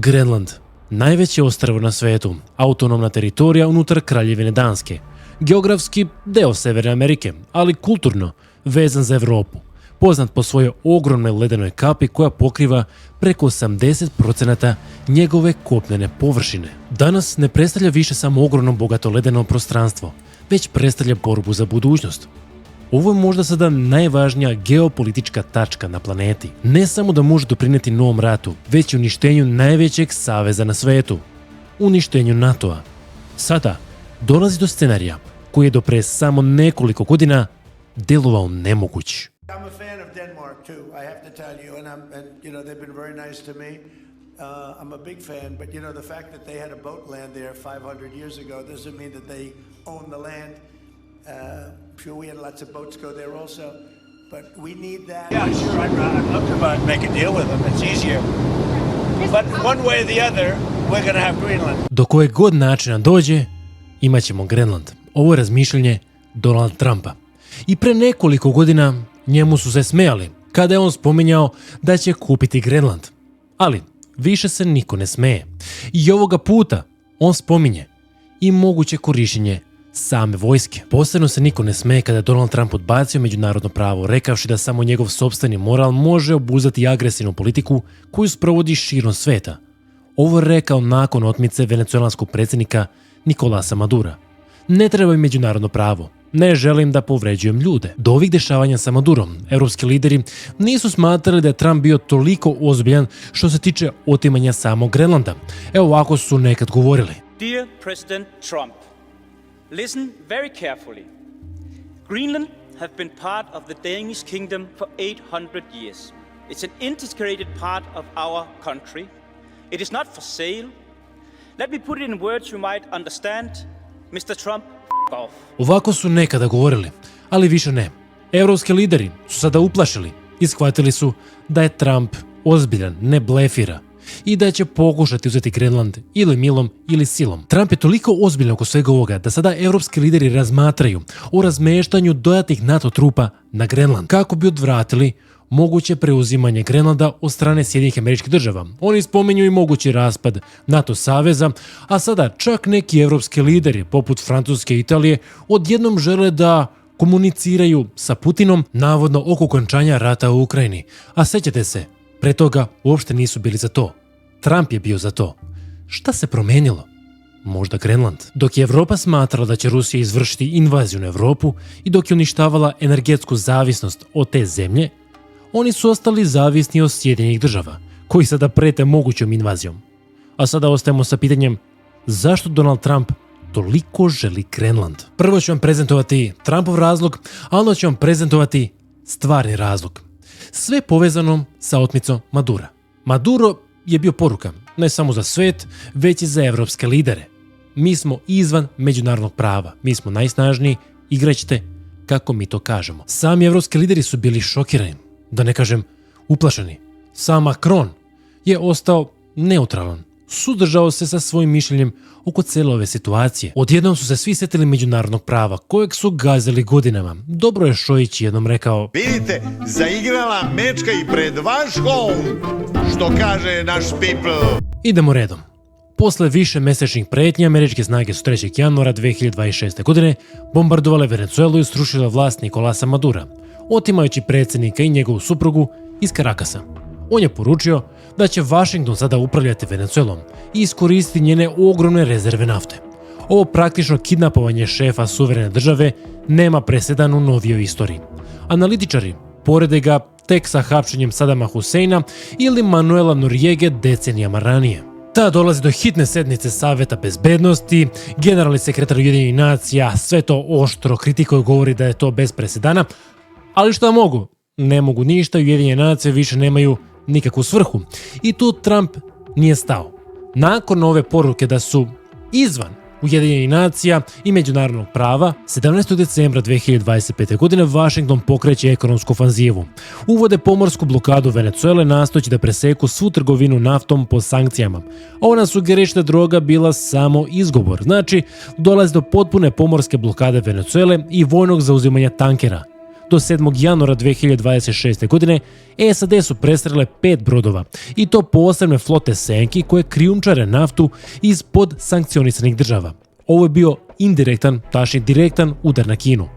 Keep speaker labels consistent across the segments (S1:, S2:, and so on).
S1: Grenland, najveće ostrvo na svetu, autonomna teritorija unutar Kraljevine Danske, geografski deo Severne Amerike, ali kulturno vezan za Evropu, poznat po svojoj ogromnoj ledenoj kapi koja pokriva preko 80% njegove kopnene površine. Danas ne predstavlja više samo ogromno bogato ledeno prostranstvo, već predstavlja borbu za budućnost. Ovo je možda sada najvažnija geopolitička tačka na planeti. Ne samo da može doprinijeti novom ratu, već i uništenju najvećeg saveza na svetu, uništenju NATO-a. Sada dolazi do scenarija koji je do pre samo nekoliko godina delovao nemoguć.
S2: I'm a fan of Denmark too, I have to tell you, and they've been very nice to me. I'm a big fan, but the fact that they had a boat land there 500 years ago doesn't mean that they own the land. Sure, we had lots of boats go there also, but we need that. Yeah, sure, I'd love to make a deal with them. It's easier. But one way or the other, we're going to have Greenland.
S1: Do kojeg god načina dođe, imat ćemo Grenland. Ovo je razmišljanje Donald Trumpa. I pre nekoliko godina njemu su se smejali kada je on spominjao da će kupiti Grenland. Ali više se niko ne smeje. I ovoga puta on spominje i moguće korištenje same vojske. Posebno se niko ne smeje kada je Donald Trump odbacio međunarodno pravo, rekavši da samo njegov sopstveni moral može obuzdati agresivnu politiku koju sprovodi širom sveta. Ovo je rekao nakon otmice venecuelanskog predsjednika Nicolasa Madura. Ne treba im međunarodno pravo. Ne želim da povređujem ljude. Do ovih dešavanja sa Madurom, evropski lideri nisu smatrali da je Trump bio toliko ozbiljan što se tiče otimanja samog Grenlanda. Evo ovako su nekad govorili.
S3: Dear President Trump, listen very carefully. Greenland have been part of the Danish kingdom for 800 years. It's an integrated part of our country. It is not for sale. Let me put it in words you might understand. Mr. Trump, off.
S1: Ovako su nekada govorili, ali više ne. Evropski lideri su sada uplašili i shvatili su da je Trump ozbiljan, ne blefira i da će pokušati uzeti Grenland ili milom ili silom. Trump je toliko ozbiljan oko svega ovoga da sada evropski lideri razmatraju o razmeštanju dodatnih NATO trupa na Grenland kako bi odvratili moguće preuzimanje Grenlanda od strane Sjedinjenih Američkih Država. Oni spominju i mogući raspad NATO saveza, a sada čak neki evropski lideri poput Francuske i Italije odjednom žele da komuniciraju sa Putinom navodno oko okončanja rata u Ukrajini. A sećate se, pre toga uopšte nisu bili za to. Trump je bio za to. Šta se promenilo? Možda Grenland. Dok je Evropa smatrala da će Rusija izvršiti invaziju na Evropu i dok je uništavala energetsku zavisnost od te zemlje, oni su ostali zavisni od Sjedinjenih Država, koji sada prete mogućom invazijom. A sada ostajemo sa pitanjem zašto Donald Trump toliko želi Grenland. Prvo ću vam prezentovati Trumpov razlog, a onda ću vam prezentovati stvarni razlog. Sve povezano sa otmicom Madura. Maduro je bio poruka, ne samo za svet, već i za evropske lidere. Mi smo izvan međunarodnog prava, mi smo najsnažniji, igraćete kako mi to kažemo. Sami evropski lideri su bili šokirani, da ne kažem uplašeni. Sam Macron je ostao neutralan, suzdržao se sa svojim mišljenjem oko cijele ove situacije. Odjednom su se svi sjetili međunarodnog prava, kojeg su gazili godinama. Dobro je Šojić jednom rekao:
S4: vidite, zaigrala mečka i pred Vaškom, što kaže naš people.
S1: Idemo redom. Posle više mesečnih pretnji, američke snage su 3. januara 2026. godine bombardovale Venecuelu i srušile vlast Nicolasa Madura, otimajući predsjednika i njegovu suprugu iz Karakasa. On je poručio da će Washington sada upravljati Venecuelom i iskoristiti njene ogromne rezerve nafte. Ovo praktično kidnapovanje šefa suverene države nema presedan u novijoj istoriji. Analitičari porede ga tek sa hapšenjem Sadama Huseina ili Manuela Noriege decenijama ranije. Ta dolazi do hitne sednice Saveta bezbednosti, generalni sekretar Ujedinjenih nacija sve to oštro kritikuje, govori da je to bez presedana, ali šta mogu? Ne mogu ništa, Ujedinjene nacije više nemaju nikakvu svrhu. I tu Trump nije stao. Nakon ove poruke da su izvan Ujedinjenih nacija i međunarodnog prava, 17. decembra 2025. godine Washington pokreće ekonomsku ofanzivu. Uvode pomorsku blokadu Venecuele nastojeći da preseku svu trgovinu naftom po sankcijama. Ona sugeriše da droga bila samo izgovor. Znači, dolazi do potpune pomorske blokade Venecuele i vojnog zauzimanja tankera. do 7. januara 2026. godine SAD su prestreljale 5 brodova i to posebne flote senki koje krijumčare naftu iz podsankcionisanih država. Ovo je bio indirektan, tačnije direktan udar na Kinu.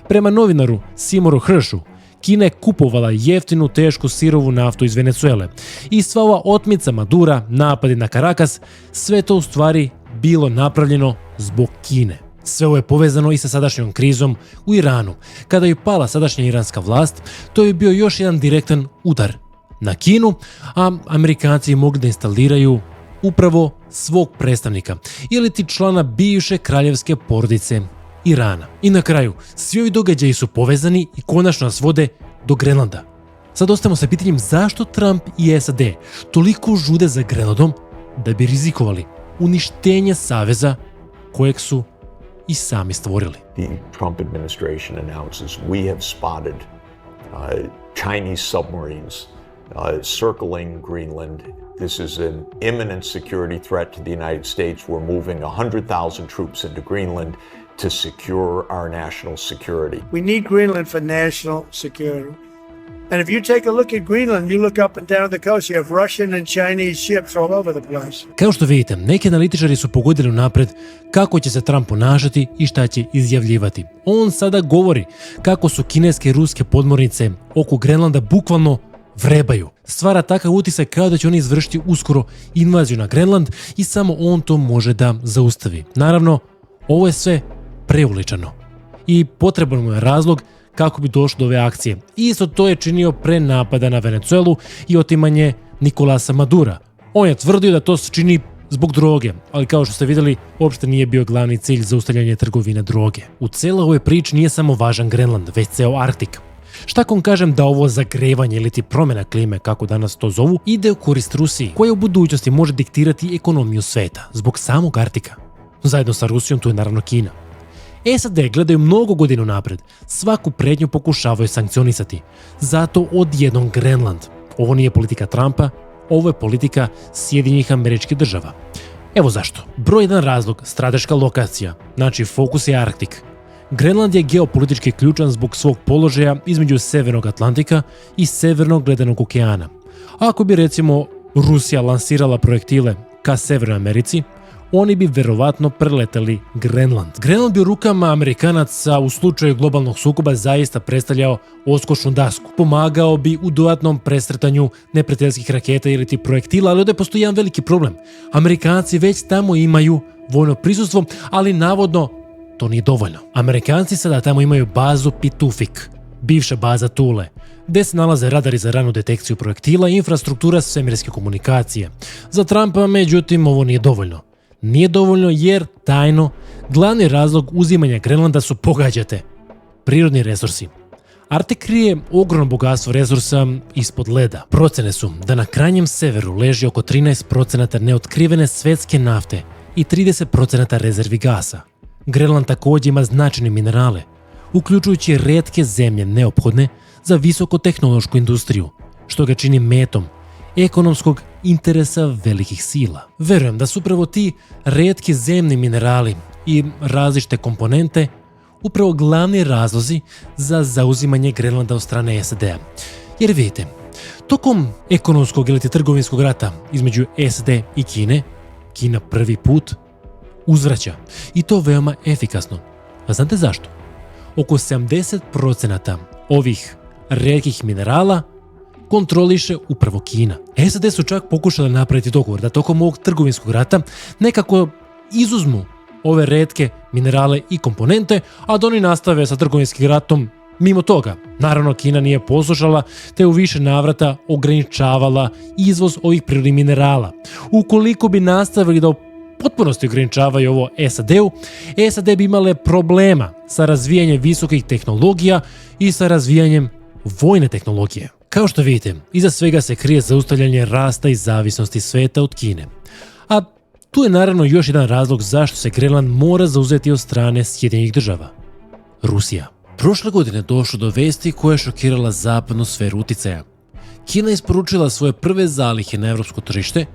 S1: Prema novinaru Seymouru Hershu, Kina je kupovala jeftinu, tešku sirovu naftu iz Venezuele i sva ova otmica Madura, napadi na Caracas, sve to u stvari bilo napravljeno zbog Kine. Sve ovo je povezano i sa sadašnjom krizom u Iranu. Kada je pala sadašnja iranska vlast, to je bio još jedan direktan udar na Kinu, a Amerikanci mogli da instaliraju upravo svog predstavnika ili ti člana bivše kraljevske porodice Irana. I na kraju, svi ovi događaji su povezani i konačno nas vode do Grenlanda. Sad ostajemo sa pitanjem zašto Trump i SAD toliko žude za Grenlandom da bi rizikovali uništenje saveza kojeg su i sami stvorili.
S5: The Trump administration announces we have spotted Chinese submarines circling Greenland. This is an imminent security threat to the United States. We're moving 100,000 troops into Greenland to secure our national security.
S2: We need Greenland for national security. And if you take a look at Greenland, you look up and down the coast, you have Russian and Chinese ships all over the place.
S1: Kao što vidite, neki analitičari su pogodili unapred kako će se Trump ponašati i šta će izjavljivati. On sada govori kako su kineske i ruske podmornice oko Grenlanda bukvalno vrebaju. Stvara takav utisak kao da će oni izvršiti uskoro invaziju na Grenland i samo on to može da zaustavi. Naravno, ovo je sve preuličano i potreban mu je razlog kako bi došlo do ove akcije. Isto to je činio pre napada na Venezuelu i otimanje Nicolasa Madura. On je tvrdio da to se čini zbog droge, ali kao što ste vidjeli, uopšte nije bio glavni cilj zaustavljanje trgovine droge. U celoj ovoj priči nije samo važan Grenland, već ceo Arktik. Šta kom kažem da ovo zagrevanje ili ti promjena klime, kako danas to zovu, ide u korist Rusiji, koja u budućnosti može diktirati ekonomiju sveta zbog samog Arktika. Zajedno sa Rusijom tu je naravno Kina. SAD gledaju mnogo godina napred, svaku pretnju pokušavaju sankcionisati. Zato odjednom Grenland. Ovo nije politika Trumpa, ovo je politika Sjedinjenih Američkih Država. Evo zašto. Broj 1 razlog, strateška lokacija, znači fokus je Arktik. Grenland je geopolitički ključan zbog svog položaja između Severnog Atlantika i Severnog Ledenog okeana. Ako bi recimo Rusija lansirala projektile ka Severnoj Americi, oni bi verovatno preleteli Grenland. Grenland bi u rukama Amerikanaca u slučaju globalnog sukoba zaista predstavljao odskočnu dasku. Pomagao bi u dodatnom presretanju neprijateljskih raketa ili ti projektila, ali ovdje postoji jedan veliki problem. Amerikanci već tamo imaju vojno prisustvo, ali navodno to nije dovoljno. Amerikanci sada tamo imaju bazu Pitufik, bivša baza Tule, gdje se nalaze radari za ranu detekciju projektila i infrastruktura svemirske komunikacije. Za Trumpa, međutim, ovo nije dovoljno. Nije dovoljno jer tajno glavni razlog uzimanja Grenlanda su, pogađate, prirodni resursi. Arktik krije ogromno bogatstvo resursa ispod leda. Procene su da na krajnjem severu leži oko 13% neotkrivene svetske nafte i 30% rezervi gasa. Grenland također ima značajne minerale, uključujući retke zemlje neophodne za visokotehnološku industriju, što ga čini metom ekonomskog interesa velikih sila. Verujem da su upravo ti retki zemni minerali i različite komponente upravo glavni razlozi za zauzimanje Grenlanda od strane SAD-a. Jer vidite, tokom ekonomskog ili trgovinskog rata između SAD i Kine, Kina prvi put uzvraća i to veoma efikasno. A znate zašto? Oko 70% ovih retkih minerala kontroliše upravo Kina. SAD su čak pokušali napraviti dogovor da tokom ovog trgovinskog rata nekako izuzmu ove retke minerale i komponente, a da oni nastave sa trgovinskim ratom mimo toga. Naravno, Kina nije poslušala te u više navrata ograničavala izvoz ovih prirodnih minerala. Ukoliko bi nastavili da u potpunosti ograničavaju ovo SAD-u, SAD bi imale problema sa razvijanjem visokih tehnologija i sa razvijanjem vojne tehnologije. Kao što vidite, iza svega se krije zaustavljanje rasta i zavisnosti sveta od Kine. A tu je naravno još jedan razlog zašto se Grenland mora zauzeti od strane Sjedinjenih Država. Rusija. Prošle godine došlo do vesti koja je šokirala zapadnu sferu uticaja. Kina je isporučila svoje prve zalihe na evropsko tržište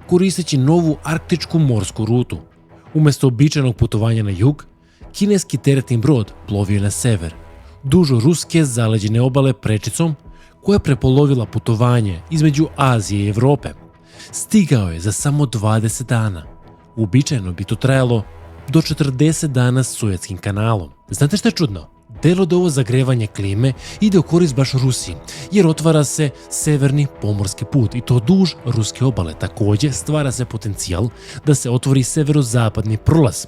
S1: koristeći novu arktičku morsku rutu. Umjesto običajnog putovanja na jug, kineski teretni brod plovio je na sever. duž ruske zaleđene obale prečicom koja je prepolovila putovanje između Azije i Evrope. Stigao je za samo 20 dana. Uobičajeno bi to trajalo do 40 dana s Suetskim kanalom. Znate što je čudno? Delo da ovo zagrevanje klime ide u korist baš Rusiji, jer otvara se severni pomorski put i to duž ruske obale. Također stvara se potencijal da se otvori severozapadni prolaz.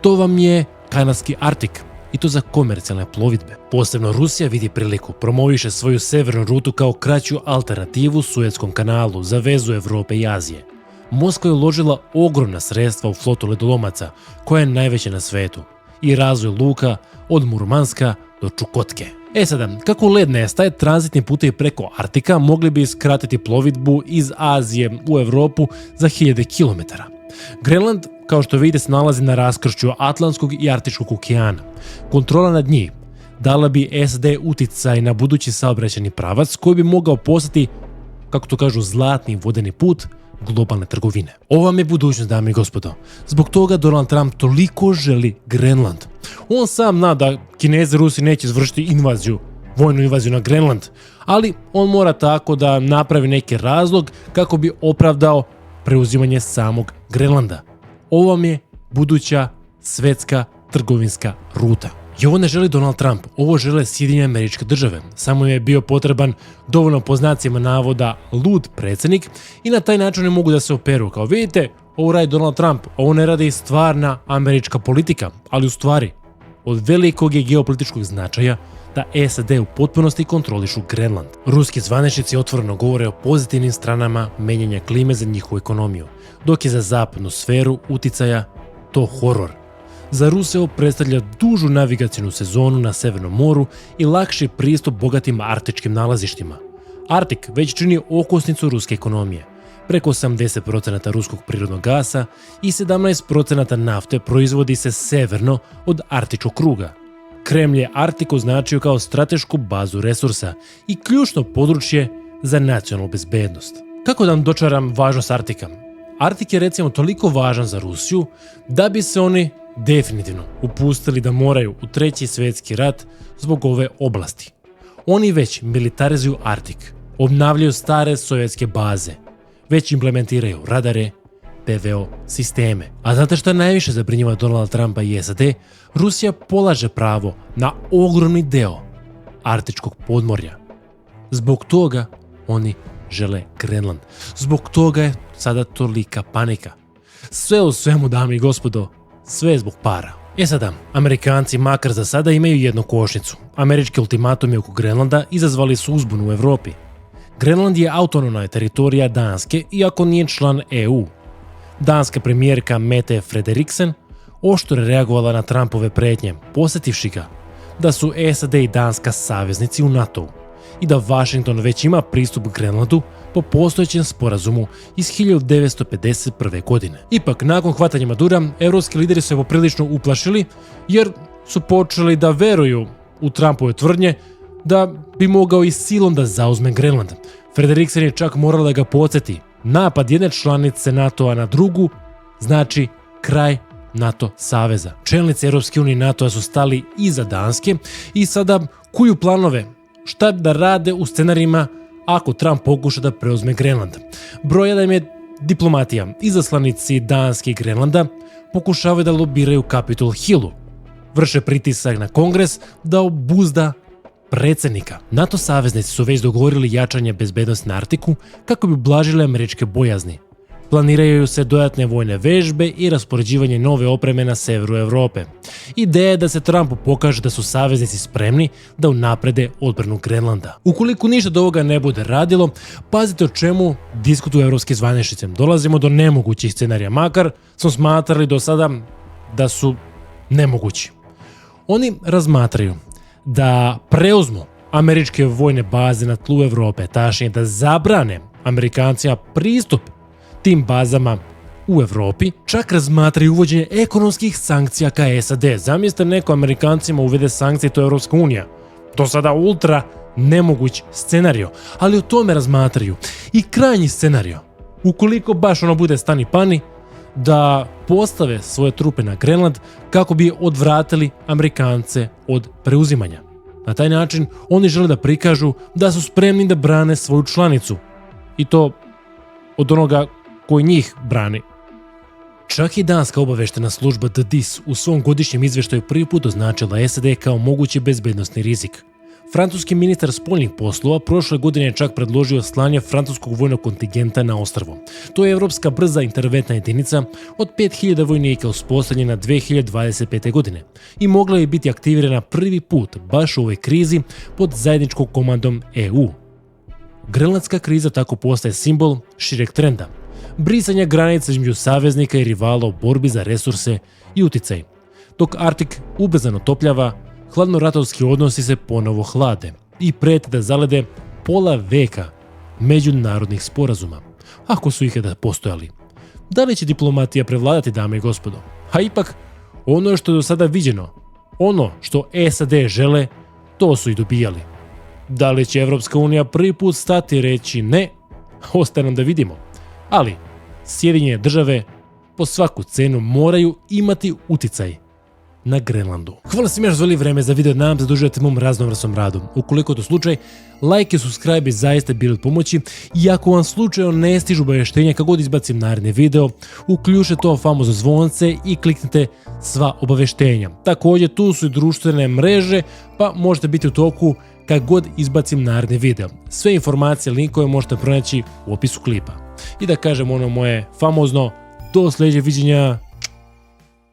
S1: To vam je kanadski Arktik i to za komercijalne plovidbe. Posebno Rusija vidi priliku, promoviše svoju severnu rutu kao kraću alternativu Suetskom kanalu za vezu Evrope i Azije. Moskva je uložila ogromna sredstva u flotu ledolomaca, koja je najveća na svetu, i razvoj luka od Murmanska do Čukotke. Sada, kako led nestaje, tranzitni putevi preko Arktika mogli bi skratiti plovidbu iz Azije u Evropu za 1000 km. Grenland, kao što vidite, se nalazi na raskršću Atlantskog i Arktičkog okeana. Kontrola nad njih dala bi SAD uticaj na budući saobraćajni pravac koji bi mogao postati, kako to kažu, zlatni vodeni put globalne trgovine. Ovo vam je budućnost, dame i gospodo. Zbog toga Donald Trump toliko želi Grenland. On sam zna da Kinezi i Rusi neće izvršiti vojnu invaziju na Grenland, ali on mora tako da napravi neki razlog kako bi opravdao preuzimanje samog Grenlanda. Ovo vam je buduća svetska trgovinska ruta. I ovo ne želi Donald Trump, ovo žele Sjedinjene Američke Države. Samo je bio potreban dovoljno, po znacima navoda, lud predsjednik i na taj način ne mogu da se operu. Kao vidite, ovo radi Donald Trump, ovo ne radi stvarna američka politika, ali u stvari od velikog je geopolitičkog značaja da SAD u potpunosti kontrolišu Grenland. Ruski zvaničnici otvoreno govore o pozitivnim stranama menjanja klime za njihovu ekonomiju, dok je za zapadnu sferu uticaja to horor. Za Ruse ovo predstavlja dužu navigacijnu sezonu na Severnom moru i lakši pristup bogatim arktičkim nalazištima. Arktik već čini okosnicu ruske ekonomije. Preko 80% ruskog prirodnog gasa i 17% nafte proizvodi se severno od Arktičkog kruga. Kremlj je Arktik označio kao stratešku bazu resursa i ključno područje za nacionalnu bezbednost. Kako da vam dočaram važnost Arktika? Arktik je recimo toliko važan za Rusiju da bi se oni definitivno upustili da moraju u Treći svjetski rat zbog ove oblasti. Oni već militarizuju Arktik, obnavljaju stare sovjetske baze, već implementiraju radare, PVO sisteme. A znate što najviše zabrinjava Donalda Trumpa i SAD? Rusija polaže pravo na ogromni deo Arktičkog podmorja. Zbog toga oni žele Grenland. Zbog toga je sada tolika panika. Sve u svemu, dame i gospodo, sve je zbog para. Sada, Amerikanci makar za sada imaju jednu košnicu. Američki ultimatumi oko Grenlanda izazvali su uzbunu u Evropi. Grenland je autonomna teritorija Danske, iako nije član EU. Danska premijerka Mette Frederiksen oštro je reagovala na Trumpove pretnje, posjetivši ga da su SAD i Danska saveznici u NATO-u i da Washington već ima pristup Grenlandu po postojećem sporazumu iz 1951. godine. Ipak, nakon hvatanja Madura, evropski lideri su se poprilično uplašili jer su počeli da veruju u Trumpove tvrdnje da bi mogao i silom da zauzme Grenland. Frederiksen je čak morala da ga podsjeti. Napad jedne članice NATO-a na drugu znači kraj NATO saveza. Čelnici Europske unije i NATO-a su stali iza Danske i sada kuju planove šta da rade u scenarijima ako Trump pokuša da preuzme Grenland. Broj 1 je diplomatija. Izaslanici Danske i Grenlanda pokušavaju da lobiraju Capitol Hillu. Vrše pritisak na Kongres da obuzda predsjednika. NATO saveznici su već dogovorili jačanje bezbednosti na Arktiku kako bi ublažile američke bojazni. Planiraju se dodatne vojne vežbe i raspoređivanje nove opreme na severu Evrope. Ideja je da se Trumpu pokaže da su saveznici spremni da unaprede odbranu Grenlanda. Ukoliko ništa od ovoga ne bude radilo, pazite o čemu diskutuju evropski zvaničnici. Dolazimo do nemogućih scenarija, makar smo smatrali do sada da su nemogući. Oni razmatraju da preuzmu američke vojne baze na tlu Evrope, tačnije da zabrane Amerikancima pristup tim bazama u Evropi, čak razmatraju uvođenje ekonomskih sankcija ka SAD. Zamislite neko Amerikancima uvede sankcije, to je Evropska unija. To sada ultra nemoguć scenario, ali o tome razmatraju. I krajnji scenario, ukoliko baš ono bude stani pani, da postave svoje trupe na Grenland kako bi odvratili Amerikance od preuzimanja. Na taj način oni žele da prikažu da su spremni da brane svoju članicu. I to od onoga koji njih brani. Čak i danska obaveštena služba The DIS u svom godišnjem izveštaju prvi put označila SAD kao mogući bezbednosni rizik. Francuski ministar spoljnih poslova prošle godine je čak predložio slanje francuskog vojnog kontingenta na ostrvo. To je evropska brza interventna jedinica od 5000 vojnika uspostavljena 2025. godine i mogla je biti aktivirana prvi put baš u ovoj krizi pod zajedničkom komandom EU. Grenlandska kriza tako postaje simbol šireg trenda, brisanja granica između saveznika i rivala u borbi za resurse i uticaj. Dok Arktik ubrzano topljava, hladnoratovski odnosi se ponovo hlade i prete da zalede pola veka međunarodnih sporazuma, ako su ikada postojali. Da li će diplomatija prevladati, dame i gospodo? A ipak, ono što je do sada viđeno, ono što SAD žele, to su i dobijali. Da li će Evropska unija prvi put stati i reći ne? Ostaje nam da vidimo. Ali, Sjedinjene države po svaku cenu moraju imati uticaj na Grenlandu. Hvala svima što zvoli vreme za video, nadam se da uživate mom raznovrsnom radu. Ukoliko je to slučaj, like i subscribe bi zaista bili od pomoći i ako vam slučajno ne stižu obavještenja kako god izbacim naredni video, uključite to famozno zvonce i kliknite sva obavještenja. Također tu su i društvene mreže, pa možete biti u toku kad god izbacim naredni video. Sve informacije, linkove možete pronaći u opisu klipa. I da kažem ono moje famozno, do sljedećeg viđenja,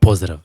S1: pozdrav!